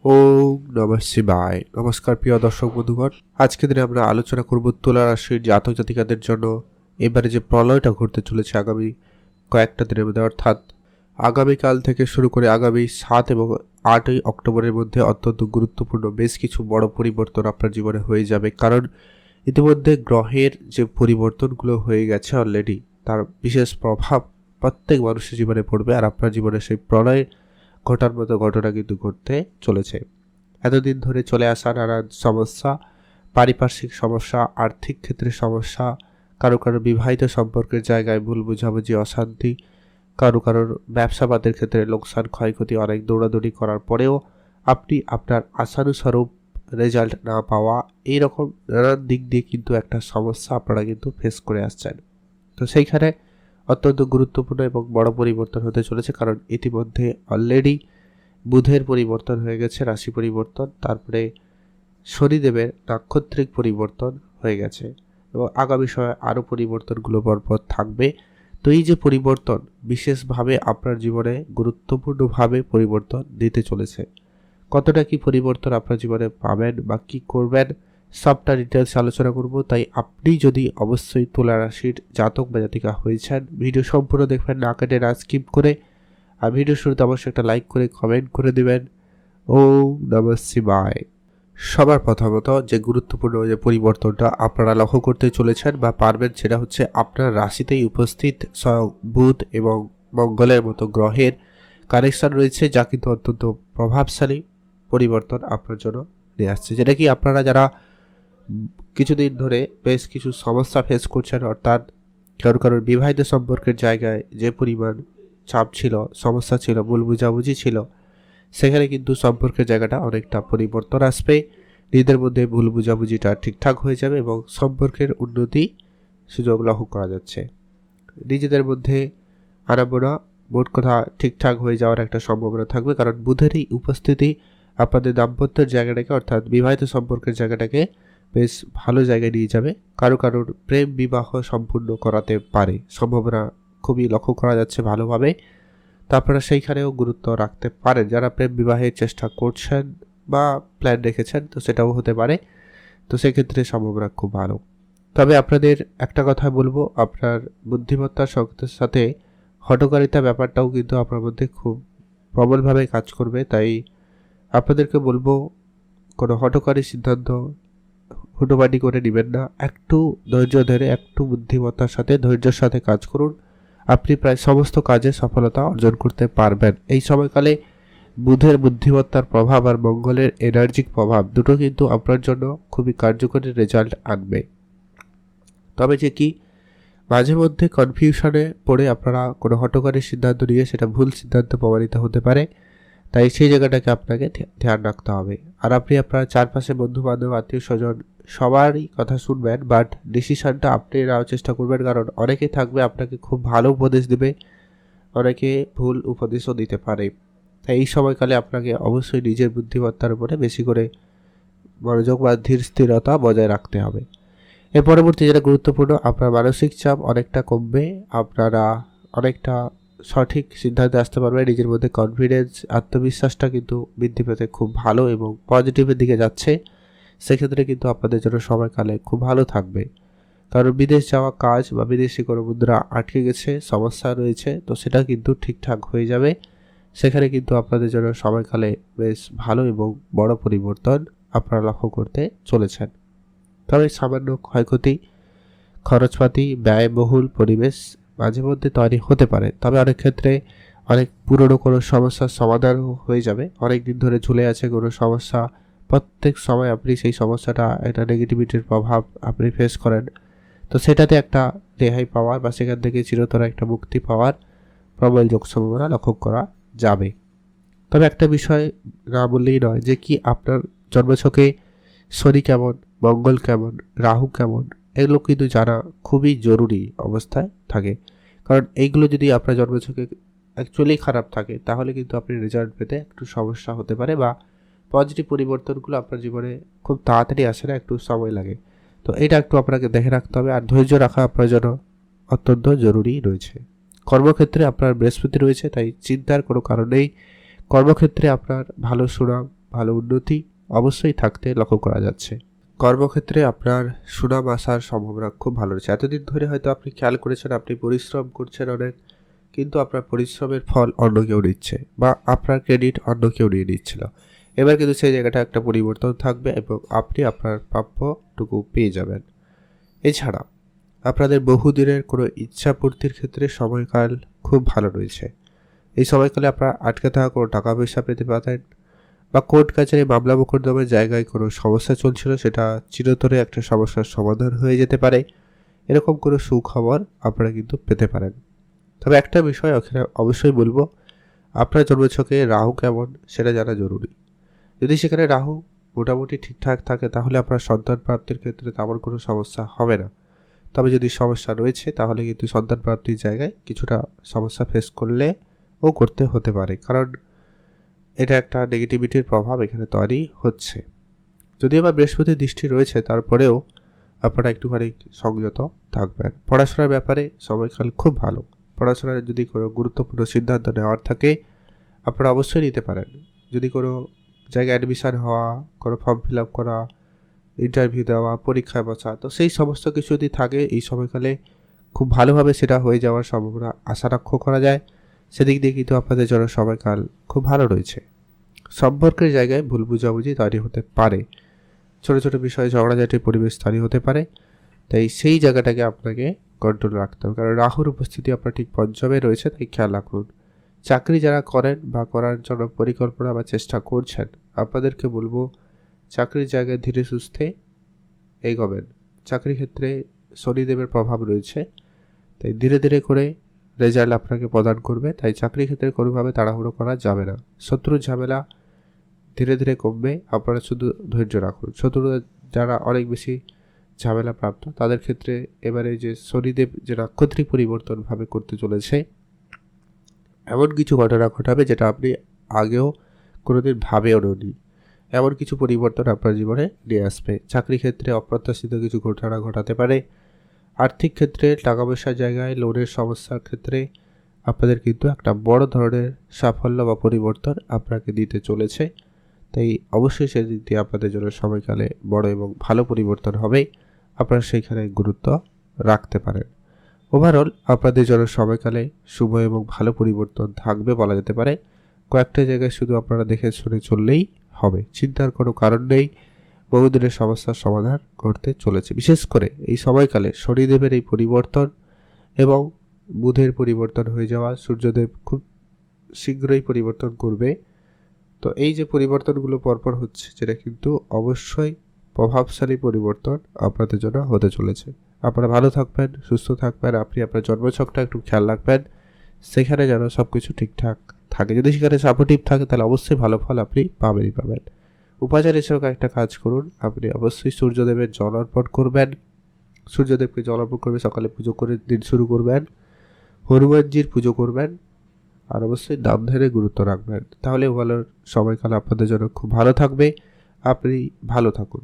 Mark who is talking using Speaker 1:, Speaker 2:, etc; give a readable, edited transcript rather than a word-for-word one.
Speaker 1: ওম নমঃ শিবায়। নমস্কার প্রিয় দর্শক বন্ধুগণ, আজকে দিনে আমরা আলোচনা করব তুলা রাশির জাতক জাতিকাদের জন্য এবারে যে প্রলয়টা ঘটতে চলেছে আগামী কয়েকটা দিনের মধ্যে, অর্থাৎ আগামীকাল থেকে শুরু করে আগামী 7 এবং 8ই অক্টোবরের মধ্যে অত্যন্ত গুরুত্বপূর্ণ বেশ কিছু বড় পরিবর্তন আপনার জীবনে হয়ে যাবে। কারণ ইতিমধ্যে গ্রহের যে পরিবর্তনগুলো হয়ে গেছে অলরেডি, তার বিশেষ প্রভাব প্রত্যেক মানুষের জীবনে পড়বে, আর আপনার জীবনে সেই প্রলয় ঘটার মতো ঘটনা কিন্তু ঘটতে চলেছে। এতদিন ধরে চলে আসা নানান সমস্যা, পারিপার্শ্বিক সমস্যা, আর্থিক ক্ষেত্রে সমস্যা, কারো বিবাহিত সম্পর্কের জায়গায় ভুল বোঝাবুঝি, অশান্তি, কারোর ব্যবসাবাদের ক্ষেত্রে লোকসান, ক্ষয়ক্ষতি, অনেক দৌড়াদৌড়ি করার পরেও আপনি আপনার আশানুস্বরূপ রেজাল্ট না পাওয়া, এইরকম নানান দিক দিয়ে কিন্তু একটা সমস্যা আপনারা কিন্তু ফেস করে আসছেন। তো সেইখানে অত্যন্ত গুরুত্বপূর্ণ এবং বড় পরিবর্তন হতে চলেছে, কারণ ইতিমধ্যে অলরেডি বুধের পরিবর্তন হয়ে গেছে, রাশি পরিবর্তন, তারপরে শনিদেবের নাক্ষত্রিক পরিবর্তন হয়ে গেছে এবং আগামী সময়ে আরও পরিবর্তনগুলো পরপর থাকবে। তো এই যে পরিবর্তন বিশেষভাবে আপনার জীবনে গুরুত্বপূর্ণভাবে পরিবর্তন দিতে চলেছে। কতটা কি পরিবর্তন আপনার জীবনে পাবেন বা কি করবেন, সবটা ডিটেলস আলোচনা করব। তাই আপনি যদি অবশ্যই তুলা রাশির জাতক বা জাতিকা হয়েছেন, ভিডিও সম্পূর্ণ দেখবেন, না কেটে না স্কিপ করে। আর ভিডিও শুরুতে অবশ্যই একটা লাইক করে কমেন্ট করে দিবেন। ওম নমঃ শিবায়। সবার প্রথমত যে গুরুত্বপূর্ণ যে পরিবর্তনটা আপনারা লক্ষ্য করতে চলেছেন বা পারবেন, সেটা হচ্ছে আপনার রাশিতেই উপস্থিত স্বয়ং বুধ এবং মঙ্গলের মতো গ্রহের কানেকশন রয়েছে, যা কিন্তু অত্যন্ত প্রভাবশালী পরিবর্তন আপনার জন্য নিয়ে আসছে। যেটা কি আপনারা যারা কিছুদিন ধরে বেশ কিছু সমস্যা ফেস করছেন, অর্থাৎ কারোর বিবাহিত সম্পর্কের জায়গায় যে পরিমাণ চাপ ছিল, সমস্যা ছিল, ভুল বুঝাবুঝি ছিল, সেখানে কিন্তু সম্পর্কের জায়গাটা অনেকটা পরিবর্তন আসবে। নিজেদের মধ্যে ভুল বুঝাবুঝিটা ঠিকঠাক হয়ে যাবে এবং সম্পর্কের উন্নতি সুযোগ লক্ষ্য করা যাচ্ছে। নিজেদের মধ্যে আনাগোনা মোট কথা ঠিকঠাক হয়ে যাওয়ার একটা সম্ভাবনা থাকবে, কারণ বুধের এই উপস্থিতি আপনাদের দাম্পত্যের জায়গাটাকে, অর্থাৎ বিবাহিত সম্পর্কের জায়গাটাকে বেশ ভালো জায়গায় নিয়ে যাবে। কারোর প্রেম বিবাহ সম্পূর্ণ করাতে পারে, সম্ভাবনা খুবই লক্ষ্য করা যাচ্ছে ভালোভাবে। তো আপনারা সেইখানেও গুরুত্ব রাখতে পারেন। যারা প্রেম বিবাহের চেষ্টা করছেন বা প্ল্যান রেখেছেন, তো সেটাও হতে পারে। তো সেক্ষেত্রে সম্ভাবনা খুব ভালো। তবে আপনাদের একটা কথা বলবো, আপনার বুদ্ধিমত্তার সাথে হঠকারিতা ব্যাপারটাও কিন্তু আপনার মধ্যে খুব প্রবলভাবে কাজ করবে। তাই আপনাদেরকে বলবো, কোনো হঠকারী সিদ্ধান্ত হুটোপাটি করে নেবেন না। একটু ধৈর্য ধরে, একটু বুদ্ধিমত্তার সাথে, ধৈর্যের সাথে কাজ করুন। আপনি প্রায় সমস্ত কাজে সফলতা অর্জন করতে পারবেন। এই সময়কালে বুধের বুদ্ধিমত্তার প্রভাব আর মঙ্গলের এনার্জিক প্রভাব দুটো কিন্তু আপনার জন্য খুবই কার্যকরী রেজাল্ট আনবে। তবে যে কি মাঝে মধ্যে কনফিউশনে পড়ে আপনারা কোনো হঠকারী সিদ্ধান্ত নিয়ে সেটা ভুল সিদ্ধান্ত প্রমাণিত হতে পারে, তাই সেই জায়গাটাকে আপনাকে ধ্যান রাখতে হবে। আর আপনি আপনার চারপাশে বন্ধু বান্ধব, আত্মীয় স্বজন সবারই কথা শুনবেন, বাট ডিসিশনটা আপনি নেওয়ার চেষ্টা করবেন, কারণ অনেকে থাকবে আপনাকে খুব ভালো উপদেশ দেবে, অনেকে ভুল উপদেশও দিতে পারে। তাই এই সময়কালে আপনাকে অবশ্যই নিজের বুদ্ধিমত্তার উপরে বেশি করে মনোযোগ বা ধীর স্থিরতা বজায় রাখতে হবে। এর পরবর্তী যেটা গুরুত্বপূর্ণ, আপনার মানসিক চাপ অনেকটা কমবে, আপনারা অনেকটা সঠিক সিদ্ধান্তে আসতে পারবেন। নিজের মধ্যে কনফিডেন্স, আত্মবিশ্বাসটা কিন্তু বৃদ্ধি পেতে খুব ভালো এবং পজিটিভের দিকে যাচ্ছে। সেক্ষেত্রে কিন্তু আপনাদের জন্য সময়কালে খুব ভালো থাকবে। কারণ বিদেশ যাওয়া কাজ বা বিদেশি কোনো মুদ্রা আটকে গেছে, সমস্যা রয়েছে, তো সেটা কিন্তু ঠিকঠাক হয়ে যাবে। সেখানে কিন্তু আপনাদের জন্য সময়কালে বেশ ভালো এবং বড় পরিবর্তন আপনারা লক্ষ্য করতে চলেছেন। তবে সামান্য ক্ষয়ক্ষতি, খরচপাতি, ব্যয়বহুল পরিবেশ মাঝে মধ্যে তৈরি হতে পারে। তবে অনেক ক্ষেত্রে অনেক পুরনো কোনো সমস্যার সমাধানও হয়ে যাবে। অনেক দিন ধরে ঝুলে আছে কোনো সমস্যা, প্রত্যেক সময় আপনি সেই সমস্যাটা, একটা নেগেটিভিটির প্রভাব আপনি ফেস করেন, তো সেটাতে একটা রেহাই পাওয়ার বা সেখান থেকে চিরতর একটা মুক্তি পাওয়ার প্রবল যোগ সম্ভাবনা লক্ষ্য করা যাবে। তবে একটা বিষয় না বললেই নয়, যে কি আপনার জন্মছকে শনি কেমন, মঙ্গল কেমন, রাহু কেমন, এগুলো কিন্তু জানা খুবই জরুরি অবস্থায় থাকে। কারণ এইগুলো যদি আপনার জন্মছকে অ্যাকচুয়ালি খারাপ থাকে, তাহলে কিন্তু আপনি রেজাল্ট পেতে একটু সমস্যা হতে পারে, বা পজিটিভ পরিবর্তনগুলো আপনার জীবনে খুব তাড়াতাড়ি আসে না, একটু সময় লাগে। তো এটা একটু আপনাকে দেখে রাখতে হবে, আর ধৈর্য রাখা আপনার জন্য অত্যন্ত জরুরি রয়েছে। কর্মক্ষেত্রে আপনার বৃহস্পতি রয়েছে, তাই চিন্তার কোনো কারণ নেই। কর্মক্ষেত্রে আপনার ভালো সুনাম, ভালো উন্নতি অবশ্যই থাকতে লক্ষ্য করা যাচ্ছে। কর্মক্ষেত্রে আপনার সুনাম আসার সম্ভাবনা খুব ভালো রয়েছে। এতদিন ধরে হয়তো আপনি খেয়াল করেছেন আপনি পরিশ্রম করছেন অনেক, কিন্তু আপনার পরিশ্রমের ফল অন্য কেউ নিচ্ছে বা আপনার ক্রেডিট অন্য কেউ নিয়ে নিচ্ছিল। এবার কিন্তু সেই জায়গাটা একটা পরিবর্তন থাকবে এবং আপনি আপনার প্রাপ্যটুকু পেয়ে যাবেন। এছাড়া আপনাদের বহুদিনের কোনো ইচ্ছা পূর্তির ক্ষেত্রে সময়কাল খুব ভালো রয়েছে। এই সময়কালে আপনারা আটকে থাকা কোনো টাকা পয়সা পেতে পারেন বা কোর্ট কাছারি মামলা মোকদ্দমার জায়গায় কোনো সমস্যা চলছিল সেটা চিরতরে একটা সমস্যার সমাধান হয়ে যেতে পারে। এরকম কোনো সুখবর আপনারা কিন্তু পেতে পারেন। তবে একটা বিষয় এখানে অবশ্যই বলবো, আপনার জন্মছকে রাহু কেমন সেটা জানা জরুরি। যদি সেখানে রাহু মোটামুটি ঠিকঠাক থাকে তাহলে আপনার সন্তান প্রাপ্তির ক্ষেত্রে তেমন কোনো সমস্যা হবে না। তবে যদি সমস্যা রয়েছে তাহলে কিন্তু সন্তান প্রাপ্তির জায়গায় কিছুটা সমস্যা ফেস করতে হতে পারে, কারণ এটা একটা নেগেটিভিটির প্রভাব এখানে তৈরি হচ্ছে। যদি আবার বৃহস্পতির দৃষ্টি রয়েছে তারপরেও আপনারা একটুখানি সংযত থাকবেন। পড়াশোনার ব্যাপারে সময়কাল খুব ভালো। পড়াশোনার যদি কোনো গুরুত্বপূর্ণ সিদ্ধান্ত নেওয়ার থাকে আপনারা অবশ্যই নিতে পারেন। যদি কোনো জায়গায় অ্যাডমিশন হওয়া, কোনো ফর্ম ফিল আপ করা, ইন্টারভিউ দেওয়া, পরীক্ষায় বসা, তো সেই সমস্ত কিছু যদি থাকে এই সময়কালে খুব ভালোভাবে সেটা হয়ে যাওয়ার সম্ভাবনা আশা লক্ষ্য করা যায়। সেদিক দিয়ে কিন্তু আপনাদের জন্য সময়কাল খুব ভালো রয়েছে। সম্পর্কের জায়গায় ভুল বুঝাবুঝি তৈরি হতে পারে, ছোটো ছোটো বিষয়ে ঝগড়াঝাটির পরিবেশ তৈরি হতে পারে। তাই সেই জায়গাটাকে আপনাকে কন্ট্রোল রাখতে হবে, কারণ রাহুর উপস্থিতি আপনার ঠিক পঞ্চমে রয়েছে, তাই খেয়াল রাখুন। চাকরি যারা করেন বা করার জন্য পরিকল্পনা বা চেষ্টা করছেন আপনাদেরকে বলবো চাকরির জায়গায় ধীরে সুস্থে এগোবেন। চাকরি ক্ষেত্রে শনিদেবের প্রভাব রয়েছে, তাই ধীরে ধীরে করে রেজাল্ট আপনাকে প্রদান করবে। তাই চাকরি ক্ষেত্রে কোনোভাবে তাড়াহুড়ো করা যাবে না। শত্রুর ঝামেলা ধীরে ধীরে কমবে, আপনারা শুধু ধৈর্য রাখুন। শত্রুরা যারা অনেক বেশি ঝামেলা প্রাপ্ত তাদের ক্ষেত্রে এবারে যে শনিদেব যে নাক্ষত্রিক পরিবর্তনভাবে করতে চলেছে এমন কিছু ঘটনা ঘটাবে যেটা আপনি আগেও কোনোদিন ভাবেও নি। এমন কিছু পরিবর্তন আপনার জীবনে নিয়ে আসবে। চাকরি ক্ষেত্রে অপ্রত্যাশিত কিছু ঘটনা ঘটাতে পারে। আর্থিক ক্ষেত্রে টাকা পয়সার জায়গায় লোনের সমস্যার ক্ষেত্রে আপনাদের কিন্তু একটা বড় ধরনের সাফল্য বা পরিবর্তন আপনাকে দিতে চলেছে। তাই অবশ্যই সেদিক দিয়ে আপনাদের জন্য সময়কালে বড় এবং ভালো পরিবর্তন হবে, আপনারা সেইখানে গুরুত্ব রাখতে পারেন। ওভারঅল আপনাদের জন্য সময়কালে শুভ এবং ভালো পরিবর্তন থাকবে বলা যেতে পারে। কয়েকটা জায়গায় শুধু আপনারা দেখে শুনে চললেই হবে, চিন্তার কোনো কারণ নেই। বহুদিনের সমস্যার সমাধান করতে চলেছে। বিশেষ করে এই সময়কালে শনিদেবের এই পরিবর্তন এবং বুধের পরিবর্তন হয়ে যাওয়া, সূর্যদেব খুব শীঘ্রই পরিবর্তন করবে। তো এই যে পরিবর্তনগুলো পরপর হচ্ছে যেটা কিন্তু অবশ্যই প্রভাবশালী পরিবর্তন আপনাদের জন্য হতে চলেছে। আপনারা ভালো থাকবেন, সুস্থ থাকবেন। আপনি আপনার জন্মছকটা একটু খেয়াল রাখবেন, সেখানে যেন সব কিছু ঠিকঠাক থাকে। যদি সেখানে সাপোর্টিভ থাকে তাহলে অবশ্যই ভালো ফল আপনি পাবেন। উপাচার হিসেবে একটা কাজ করুন, আপনি অবশ্যই সূর্যদেবের জল অর্পণ করবেন। সূর্যদেবকে জল অর্পণ করবে, সকালে পুজো করে দিন শুরু করবেন। হনুমানজির পুজো করবেন আর অবশ্যই নাম ধ্যানে গুরুত্ব রাখবেন। তাহলে ভালো সময়কাল আপনাদের জন্য খুব ভালো থাকবে। আপনি ভালো থাকুন।